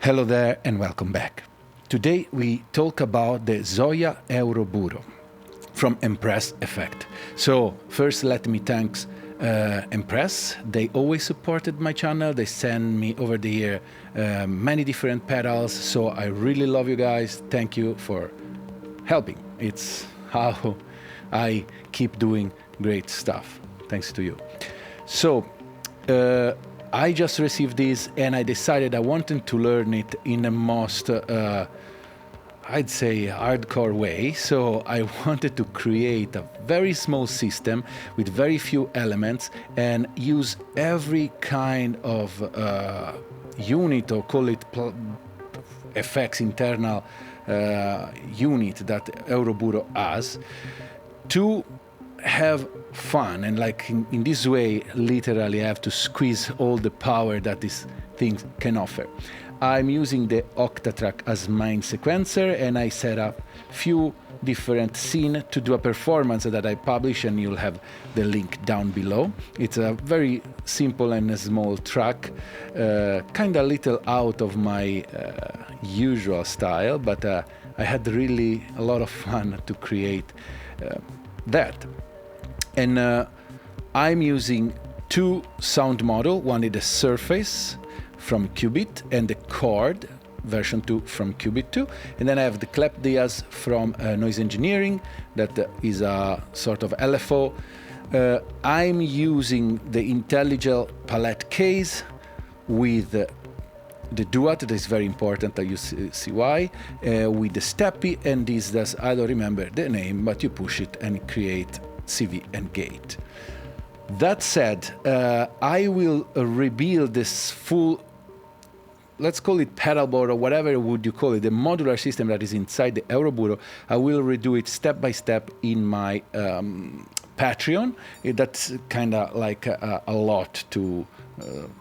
Hello there and welcome back. Today we talk about the Zoia Euroburo from Empress Effect. So first let me thank Empress. They always supported my channel. They send me over the year many different pedals. So I really love you guys. Thank you for helping. It's how I keep doing great stuff. Thanks to you. So I just received this and I decided I wanted to learn it in the most, I'd say, hardcore way. So I wanted to create a very small system with very few elements and use every kind of unit, or call it effects internal unit that Euroburo has, to have fun. And like in this way, literally I have to squeeze all the power that this thing can offer. I'm using the Octatrack as main sequencer, and I set up few different scenes to do a performance that I publish, and you'll have the link down below. It's a very simple and a small track, kind of little out of my usual style, but I had really a lot of fun to create that. And I'm using two sound models. One is the Surface from QuBit and the Chord version 2 from QuBit 2. And then I have the Clap Diaz from Noise Engineering, that is a sort of LFO. I'm using the IntelliGel palette case with the duet, that is very important, you see why, with the Steppy, and this does, I don't remember the name, but you push it and it creates CV and gate. That said, I will rebuild this full, let's call it pedal board or whatever would you call it, the modular system that is inside the Euroburo. I will redo it step by step in my Patreon. That's kind of like a lot to,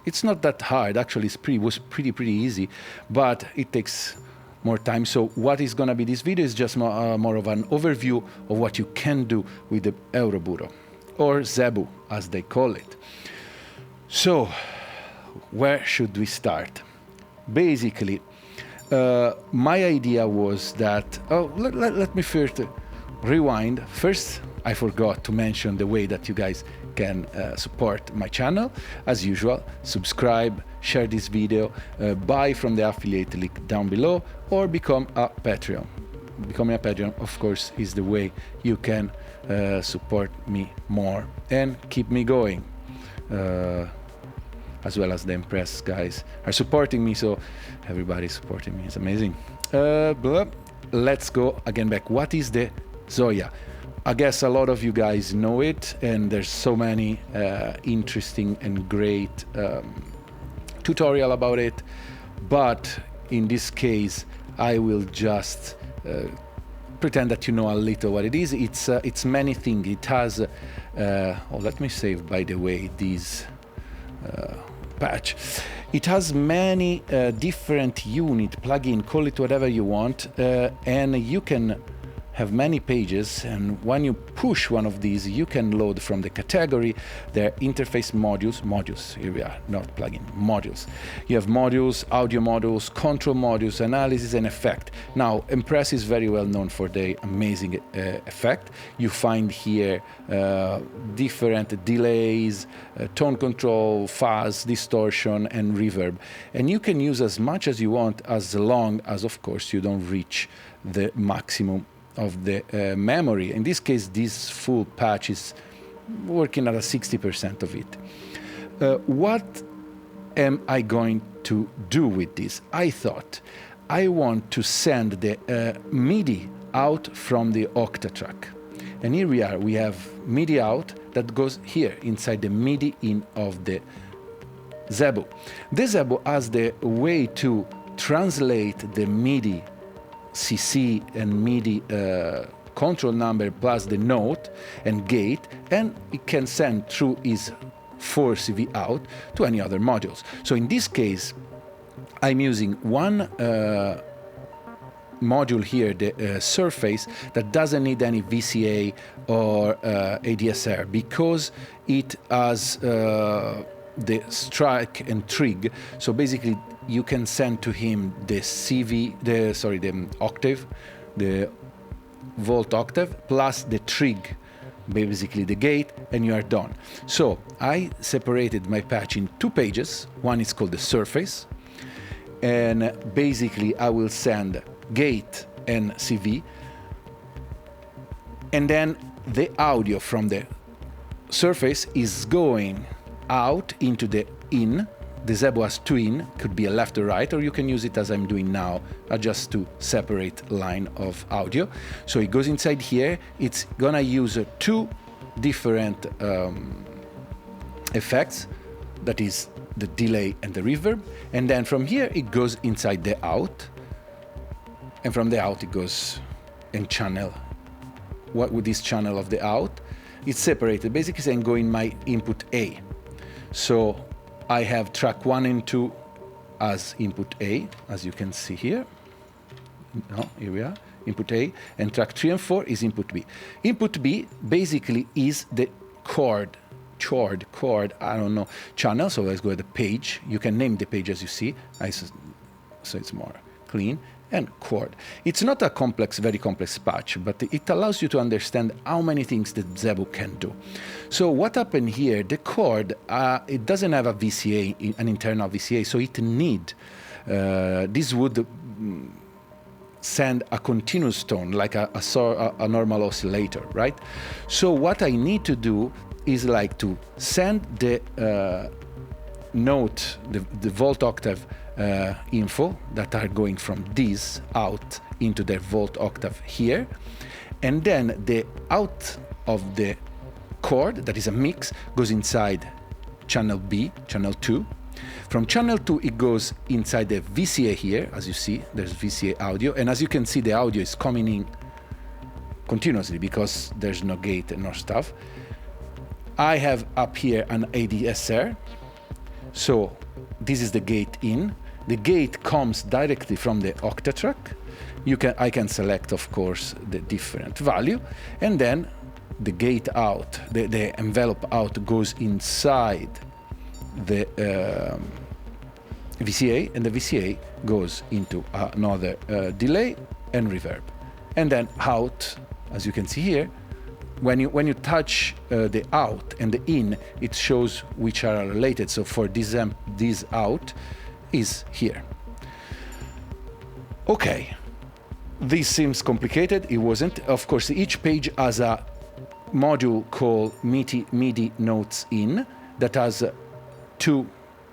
it's not that hard, actually it was pretty easy, but it takes more time. So what is going to be this video is just more of an overview of what you can do with the Euroburo, or Zebu as they call it. So where should we start? Basically, my idea was that, let me first rewind. First, I forgot to mention the way that you guys can support my channel. As usual, subscribe, share this video, buy from the affiliate link down below, or become a Patreon. Becoming a Patreon, of course, is the way you can support me more and keep me going. As well as the Empress guys are supporting me, so everybody's supporting me. It's amazing. Let's go again back. What is the Zoia? I guess a lot of you guys know it, and there's so many interesting and great tutorial about it, but in this case I will just pretend that you know a little what it is. It's many things. It has let me save, by the way, this patch. It has many different unit, plugin, call it whatever you want, and you can have many pages, and when you push one of these, you can load from the category their interface modules, here we are, not plugin, modules. You have modules, audio modules, control modules, analysis, and effect. Now, Empress is very well known for their amazing effect. You find here different delays, tone control, fuzz, distortion, and reverb. And you can use as much as you want, as long as, of course, you don't reach the maximum of the memory. In this case, this full patch is working at a 60% of it. What am I going to do with this? I thought I want to send the MIDI out from the Octatrack. And here we are, we have MIDI out that goes here inside the MIDI in of the Zebu. The Zebu has the way to translate the MIDI CC and MIDI control number plus the note and gate, and it can send through his 4CV out to any other modules. So in this case, I'm using one module here, the Surface, that doesn't need any VCA or ADSR, because it has the strike and trig. So basically, you can send to him the the octave, the volt octave, plus the trig, basically the gate, and you are done. So I separated my patch in 2 pages. One is called the surface, and basically I will send gate and CV, and then the audio from the surface is going out into the in. The Zebo has 2 in, could be a left or right, or you can use it as I'm doing now, just to separate line of audio. So it goes inside here. It's gonna use 2 different effects, that is the delay and the reverb, and then from here it goes inside the out, and from the out it goes in channel. What with this channel of the out, it's separated, basically saying go in my input A. So I have track 1 and 2 as input A, as you can see here. No, here we are, input A, and track 3 and 4 is input B. Input B basically is the chord, I don't know, channel. So let's go to the page. You can name the page as you see, so it's more clean. And chord. It's not a complex, very complex patch, but it allows you to understand how many things the Zebo can do. So what happened here, the chord, it doesn't have a VCA, an internal VCA, so it this would send a continuous tone, like a normal oscillator, right? So what I need to do is like to send the note, the volt octave info that are going from this out into the volt octave here, and then the out of the chord, that is a mix, goes inside channel B, channel 2. From channel 2 it goes inside the VCA here, as you see there's VCA audio, and as you can see the audio is coming in continuously because there's no gate and no stuff. I have up here an ADSR, so this is the gate in. The gate comes directly from the Octatrack. I can select, of course, the different value, and then the gate out, the envelope out goes inside the VCA, and the VCA goes into another delay and reverb, and then out, as you can see here. When you touch the out and the in, it shows which are related. So for this out is here. Okay, this seems complicated. It wasn't. Of course, each page has a module called MIDI notes in that has 2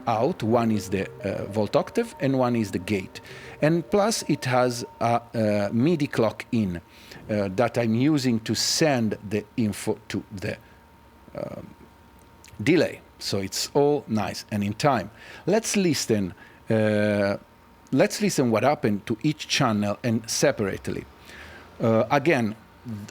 out. One is the volt octave and one is the gate. And plus it has a MIDI clock in that I'm using to send the info to the delay. So it's all nice and in time. Let's listen what happened to each channel and separately. Again,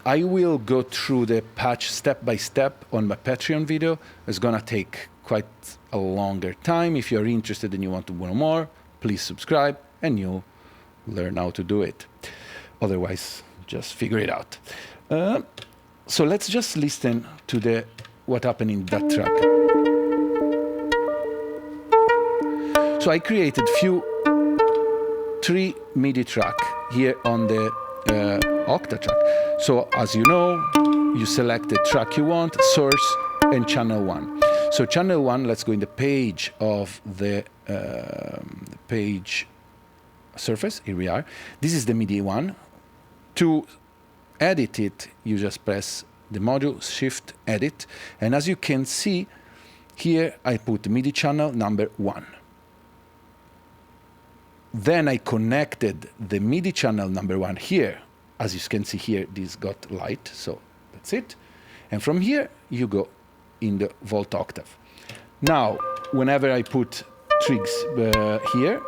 I will go through the patch step by step on my Patreon video. It's gonna take quite a longer time. If you're interested and you want to know more, please subscribe and you'll learn how to do it. Otherwise, just figure it out. So let's just listen to what happened in that track. So I created 3 MIDI track here on the Octatrack. So as you know, you select the track you want, source, and channel 1. So channel 1, let's go in the page of the page surface. Here we are. This is the MIDI one. To edit it, you just press the module, shift, edit. And as you can see, here I put MIDI channel number 1. Then I connected the MIDI channel number 1 here. As you can see here, this got light, so that's it. And from here, you go in the volt octave. Now, whenever I put trigs here,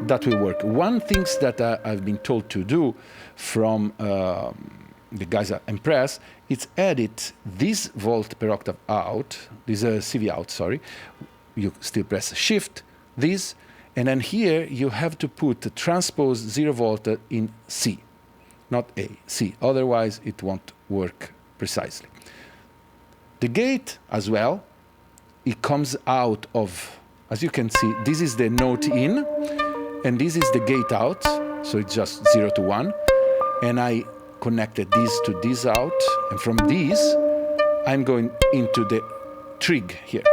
that will work. One thing that I've been told to do from the guys at Empress, it's edit this volt per octave out, this CV out, sorry. You still press shift, this, and then here you have to put the transpose 0 volt in C, not A, C. Otherwise, it won't work precisely. The gate as well, it comes out of, as you can see, this is the note in, and this is the gate out, so it's just 0 to 1. And I connected this to this out, and from this, I'm going into the trig here.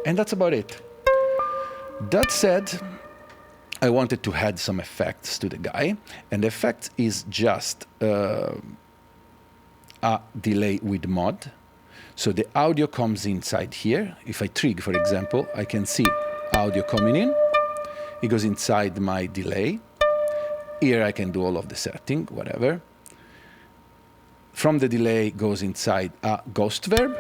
And that's about it. That said, I wanted to add some effects to the guy, and the effect is just a delay with mod. So the audio comes inside here. If I trig, for example, I can see audio coming in. It goes inside my delay. Here I can do all of the setting, whatever. From the delay goes inside a ghost verb,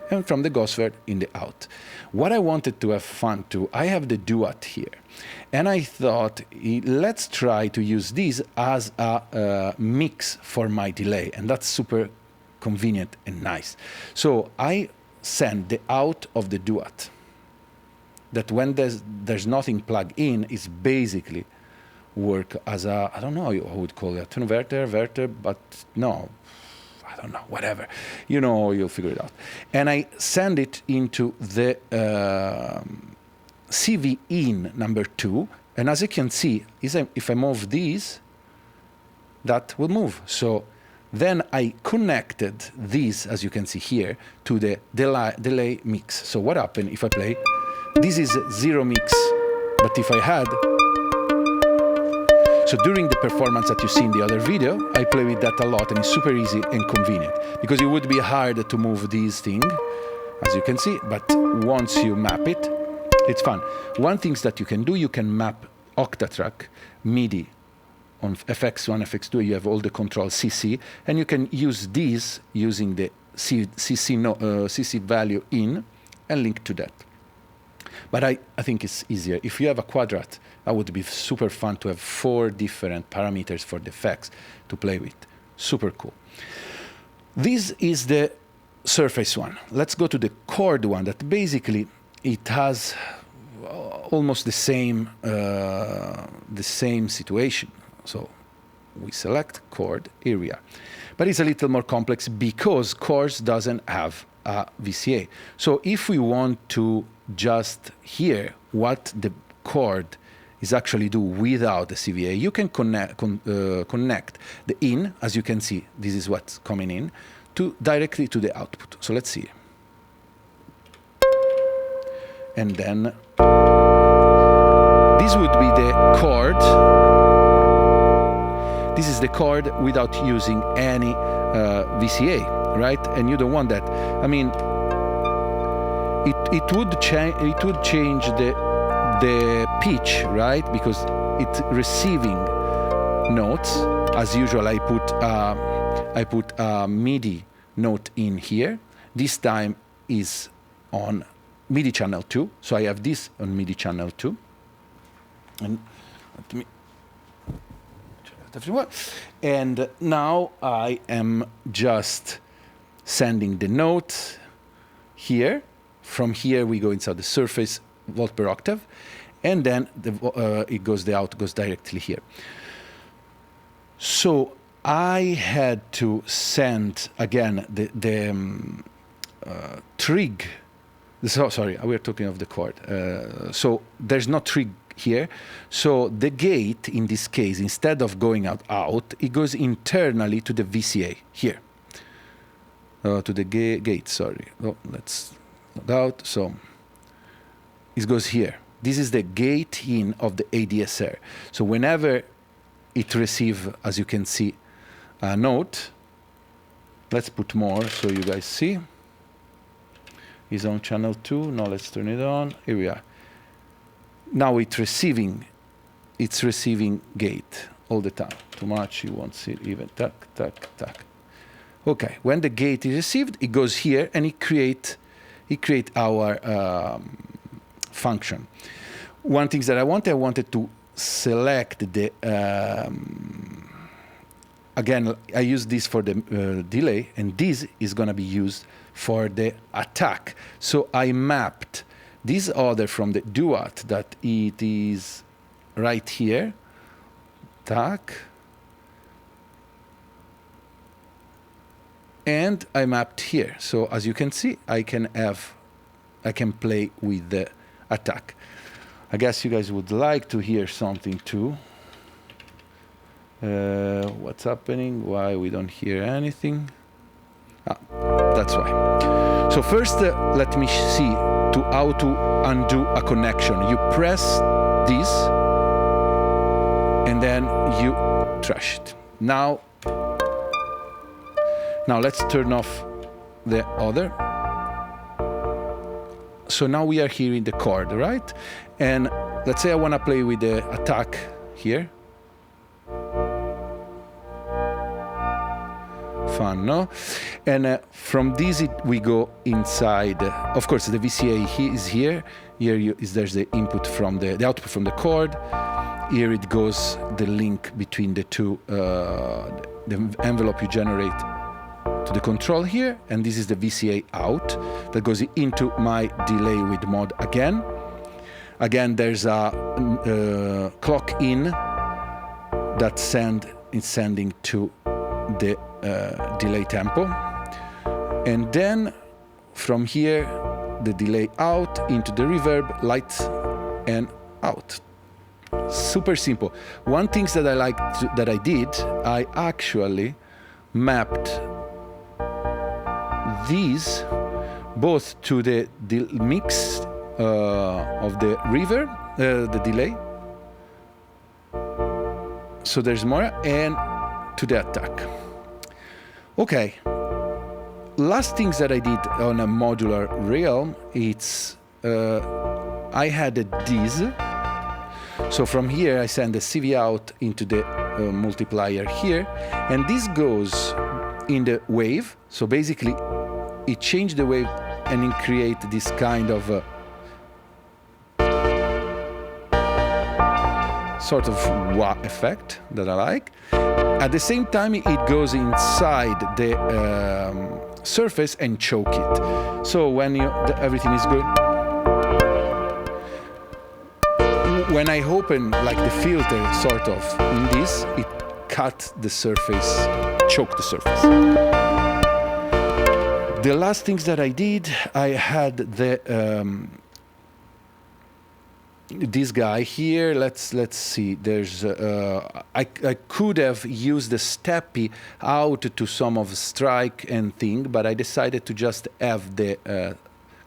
and from the ghost verb in the out. What I wanted to have fun to, I have the duet here. And I thought, let's try to use this as a mix for my delay. And that's super convenient and nice. So I send the out of the duet. That when there's nothing plugged in, is basically work as a, I don't know how would call it, a verter, but no, I don't know, whatever. You know, you'll figure it out. And I send it into the CV in number 2. And as you can see, if I move these, that will move. So then I connected this, as you can see here, to the delay mix. So what happened if I play? This is 0 mix, but if I had, so during the performance that you see in the other video, I play with that a lot, and it's super easy and convenient, because it would be hard to move this thing, as you can see, but once you map it, it's fun. One thing that you can do, you can map Octatrack Midi on FX1, FX2, you have all the control CC, and you can use these using the CC value in and link to that. But I think it's easier. If you have a quadrat, that would be super fun to have 4 different parameters for the effects to play with. Super cool. This is the surface one. Let's go to the chord one, that basically it has almost the same situation. So we select chord area. But it's a little more complex because chords doesn't have a VCA. So if we want to just hear what the chord is actually do without the CVA, you can connect the in, as you can see, this is what's coming in, directly to the output. So let's see. And then this would be the chord. This is the chord without using any VCA, right? And you don't want that. I mean, it would change the pitch, right? Because it's receiving notes. As usual, I put a MIDI note in here. This time is on MIDI channel 2. So I have this on MIDI channel 2. And let me and now I am just sending the note here. From here we go inside the surface volt per octave, and then the out goes directly here. So I had to send again the trig. So sorry, we are talking of the chord. So there's no trig here. So the gate, in this case, instead of going out, it goes internally to the VCA here. To the gate, sorry. Oh, let's log out. So it goes here. This is the gate in of the ADSR. So whenever it receives, as you can see, a note, let's put more so you guys see. It's on channel 2. Now let's turn it on. Here we are. Now it's receiving gate all the time. Too much, you won't see it even. Tack, tack, tack. Okay, when the gate is received, it goes here and it create our function. One thing that I wanted to select the, again, I use this for the delay, and this is gonna be used for the attack. So I mapped this order from the duet that it is right here, tack, and I mapped here. So as you can see, I can have I can play with the attack. I guess you guys would like to hear something too. What's happening? Why we don't hear anything? That's why. So first, let me see how to undo a connection. You press this, and then you trash it. Now let's turn off the other. So now we are hearing the chord, right? And let's say I want to play with the attack here. Fun, no? And from this we go inside. Of course, the VCA is here. Here there's the input from the output from the chord. Here it goes the link between the two, the envelope you generate to the control here, and this is the VCA out that goes into my delay with mod again. Again, there's a clock in that is sending to the delay tempo, and then from here the delay out into the reverb, light and out. Super simple. One thing that I that I did, I actually mapped these both to the mix of the reverb, the delay, so there's more, and to the attack. Okay, last things that I did on a modular realm, it's I had a Diaz. So from here I send the CV out into the multiplier here, and this goes in the wave. So basically it changed the wave and it create this kind of sort of wah effect that I like. At the same time, it goes inside the surface and choke it. So when everything is good, when I open like the filter sort of in this, it cut the surface, choke the surface. The last things that I did, I had the this guy here. Let's see. There's I could have used the steppy out to some of strike and thing, but I decided to just have the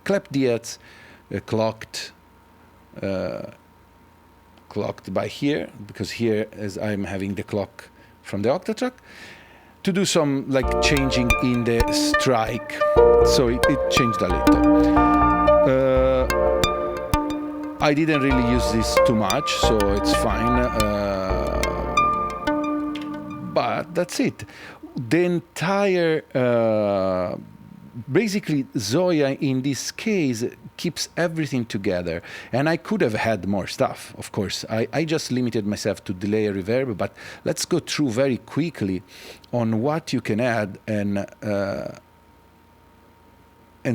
clap Diaz clocked by here, because here as I'm having the clock from the Octatrack, to do some like changing in the strike. So it changed a little. I didn't really use this too much, so it's fine. But that's it. The entire, basically, Zoia in this case keeps everything together. And I could have had more stuff, of course. I just limited myself to delay and reverb, but let's go through very quickly on what you can add and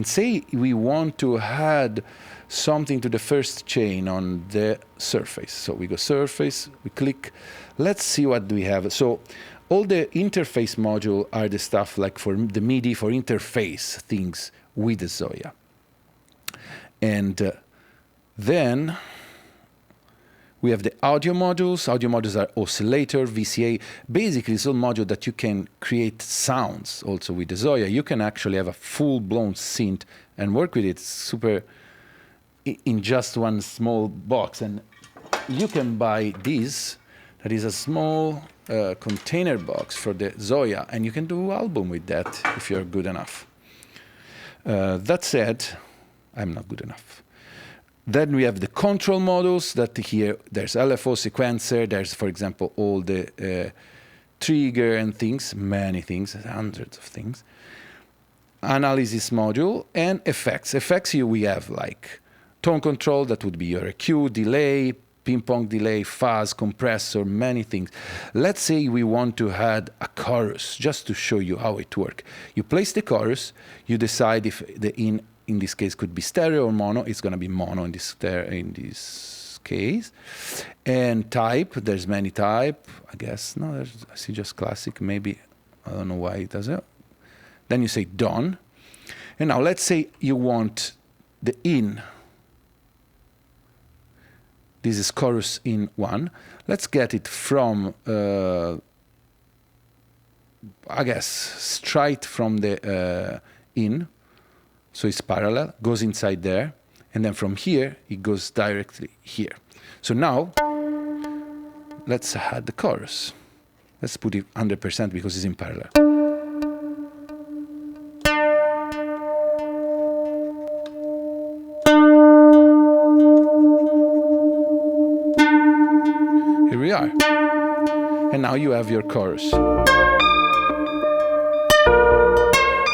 say we want to add something to the first chain on the surface. So we go surface, we click, let's see what we have. So all the interface module are the stuff like for the MIDI, for interface things with the Zoia. And then we have the audio modules. Audio modules are oscillator, VCA. Basically, it's a module that you can create sounds also with the Zoia. You can actually have a full-blown synth and work with it super in just one small box. And you can buy this, that is a small container box for the Zoia, and you can do an album with that if you're good enough. That said, I'm not good enough. Then we have the control modules that here, there's LFO sequencer, there's, for example, all the trigger and things, many things, hundreds of things. Analysis module and effects. Effects here we have like tone control, that would be your EQ, delay, ping pong delay, fuzz, compressor, many things. Let's say we want to add a chorus, just to show you how it works. You place the chorus, you decide if the in this case could be stereo or mono. It's going to be mono in this case. And type, there's many type, I guess. No, I see just classic, maybe. I don't know why it does it. Then you say done. And now let's say you want the in. This is chorus in 1. Let's get it from, I guess, straight from the in. So it's parallel, goes inside there. And then from here, it goes directly here. So now, let's add the chorus. Let's put it 100% because it's in parallel. Here we are. And now you have your chorus.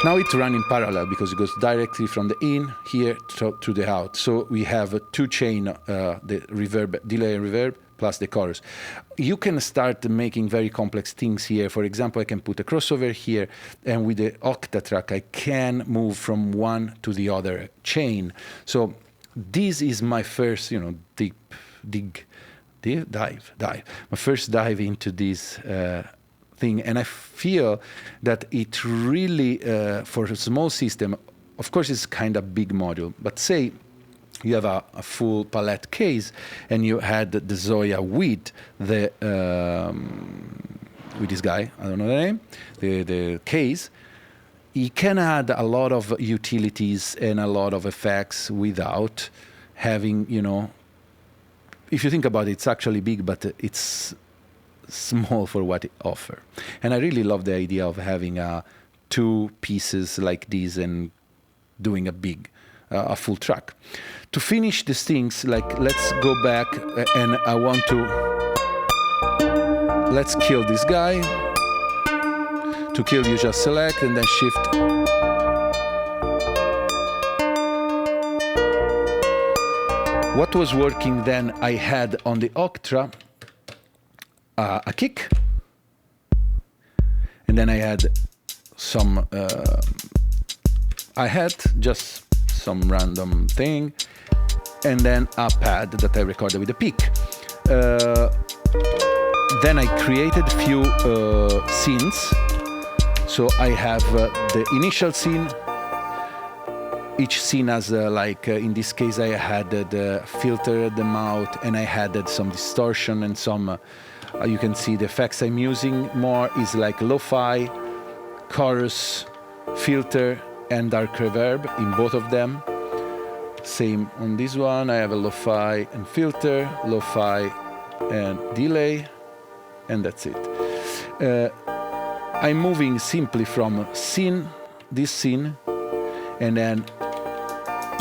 Now it's running parallel because it goes directly from the in here to the out. So we have a two chain, the reverb, delay and reverb, plus the chorus. You can start making very complex things here. For example, I can put a crossover here, and with the Octatrack, I can move from one to the other chain. So this is my first, dive. My first dive into this thing, and I feel that it really, for a small system, of course, it's kind of big module, but say you have a full palette case, and you had the Zoia with the with this guy, I don't know the name, the case. You can add a lot of utilities and a lot of effects without having, if you think about it, it's actually big, but it's small for what it offers. And I really love the idea of having two pieces like this and doing a full track. To finish these things, let's go back, and I want to, let's kill this guy. To kill, you just select and then shift. What was working then, I had on the Octra a kick, and then I had some, just some random thing, and then a pad that I recorded with a pick. Then I created a few scenes. So I have the initial scene. Each scene has, in this case, I had the filter at the mouth, and I had some distortion and some, you can see the effects I'm using more is like lo-fi, chorus, filter, and dark reverb in both of them. Same on this one, I have a lo-fi and filter, lo-fi and delay, and that's it. I'm moving simply from this scene, and then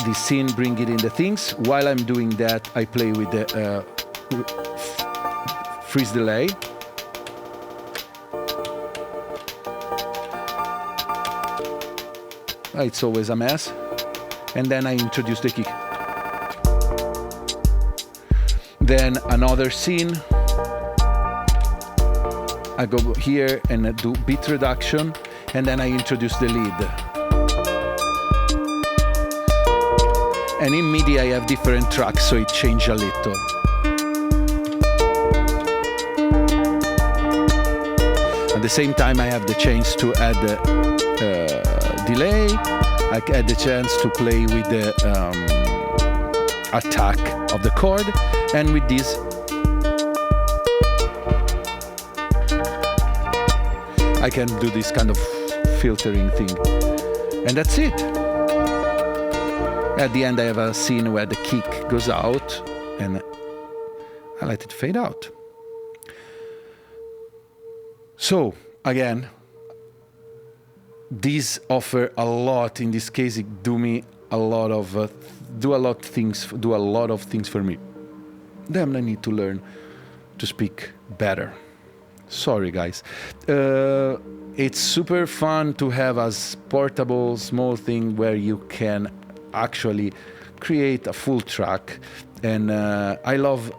this scene, bring it in the things. While I'm doing that, I play with the freeze delay. It's always a mess. And then I introduce the kick. Then another scene. I go here and do beat reduction, and then I introduce the lead. And in MIDI I have different tracks, so it changes a little. At the same time, I have the chance to add delay. I had the chance to play with the attack of the chord, and with this I can do this kind of filtering thing. And that's it. At the end I have a scene where the kick goes out, and I let it fade out. So, again, these offer a lot. In this case, it do a lot of things for me. Then I need to learn to speak better. Sorry, guys. It's super fun to have a portable, small thing where you can actually create a full track. And I love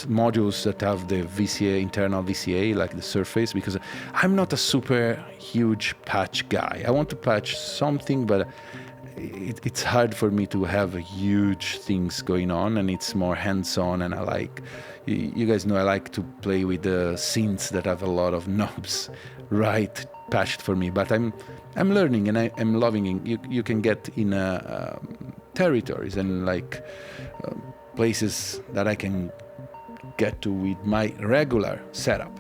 modules that have the VCA, internal VCA, like the Surface, because I'm not a super huge patch guy. I want to patch something, but it's hard for me to have huge things going on, and it's more hands-on, and I like, you guys know I like to play with the synths that have a lot of knobs right patched for me, but I'm learning and I'm loving it. You can get in territories and like places that I can get to with my regular setup.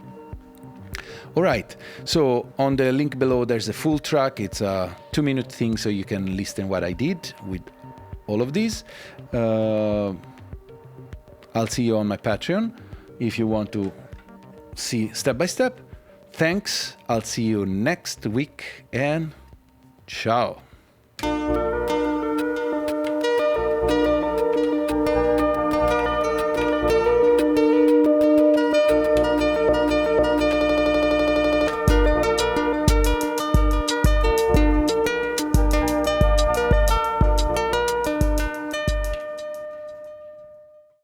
All right, so on the link below there's a full track. It's a 2-minute thing, so you can listen what I did with all of these. I'll see you on my Patreon if you want to see step by step. Thanks, I'll see you next week, and ciao.